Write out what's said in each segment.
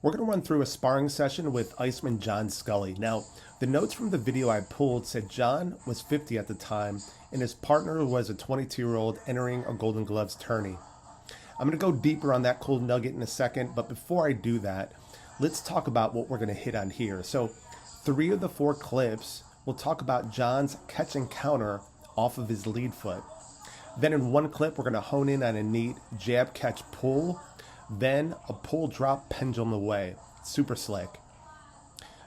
We're going to run through a sparring session with Iceman John Scully. Now, the notes from the video I pulled said John was 50 at the time, and his partner was a 22-year-old entering a Golden Gloves tourney. I'm going to go deeper on that cool nugget in a second, but before I do that, let's talk about what we're going to hit on here. So 3 of the 4 clips will talk about John's catch and counter off of his lead foot. Then in one clip, we're going to hone in on a neat jab catch pull, then a pull drop pendulum away. Super slick.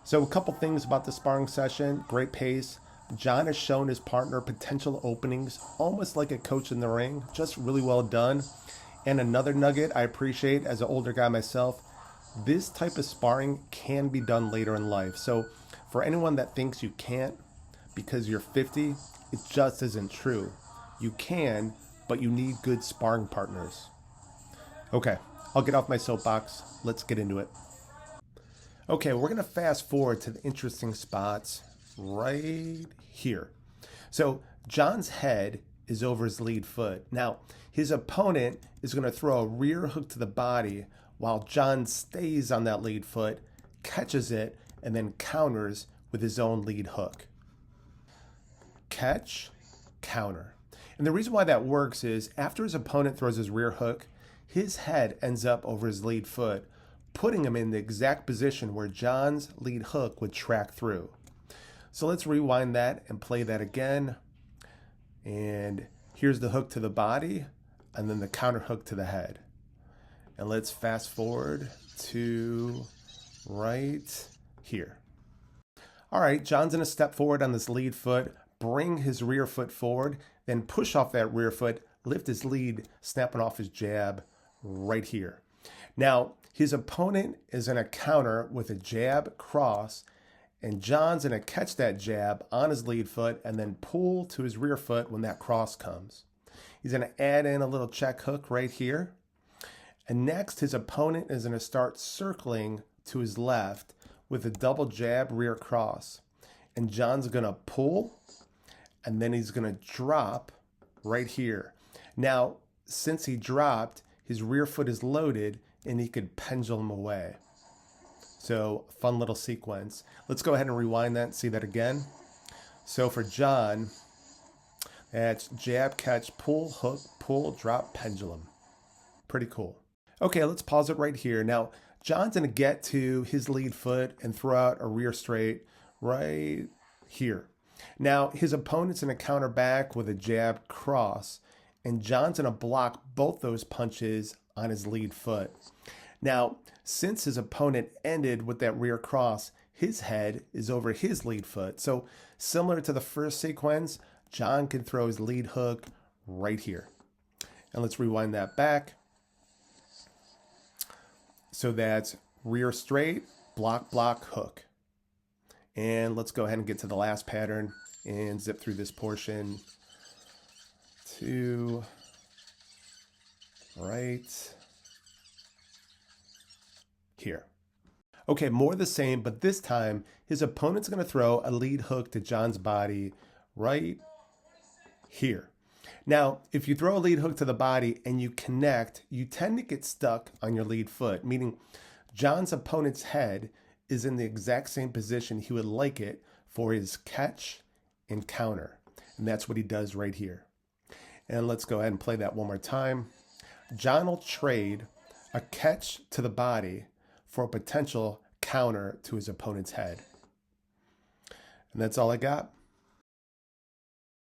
So a couple things about the sparring session. Great pace. John has shown his partner potential openings, almost like a coach in the ring. Just really well done. And another nugget I appreciate as an older guy myself, this type of sparring can be done later in life. So for anyone that thinks you can't because you're 50, it just isn't true. You can, but you need good sparring partners. Okay, I'll get off my soapbox. Let's get into it. Okay, we're going to fast forward to the interesting spots right here. So John's head is over his lead foot. Now, his opponent is going to throw a rear hook to the body while John stays on that lead foot, catches it, and then counters with his own lead hook. Catch, counter. And the reason why that works is after his opponent throws his rear hook, his head ends up over his lead foot, putting him in the exact position where John's lead hook would track through. So let's rewind that and play that again. And here's the hook to the body, and then the counter hook to the head. And let's fast forward to right here. All right, John's going to step forward on this lead foot, bring his rear foot forward, then push off that rear foot, lift his lead, snapping off his jab right here. Now, his opponent is going to counter with a jab cross, and John's going to catch that jab on his lead foot and then pull to his rear foot when that cross comes. He's going to add in a little check hook right here. And next, his opponent is going to start circling to his left with a double jab rear cross. And John's going to pull, and then he's going to drop right here. Now, since he dropped, his rear foot is loaded, and he could pendulum away. So, fun little sequence. Let's go ahead and rewind that and see that again. So for John, that's jab, catch, pull, hook, pull, drop, pendulum. Pretty cool. Okay, let's pause it right here. Now, John's going to get to his lead foot and throw out a rear straight right here. Now, his opponent's going to counter back with a jab cross, and John's going to block both those punches on his lead foot. Now, since his opponent ended with that rear cross, his head is over his lead foot. So similar to the first sequence, John can throw his lead hook right here. And let's rewind that back. So that's rear straight, block, block, hook. And let's go ahead and get to the last pattern and zip through this portion to right here. Okay, more the same, but this time his opponent's going to throw a lead hook to John's body right here. Now, if you throw a lead hook to the body and you connect, you tend to get stuck on your lead foot, meaning John's opponent's head is in the exact same position he would like it for his catch and counter. And that's what he does right here. And let's go ahead and play that one more time. John will trade a catch to the body for a potential counter to his opponent's head. And that's all I got.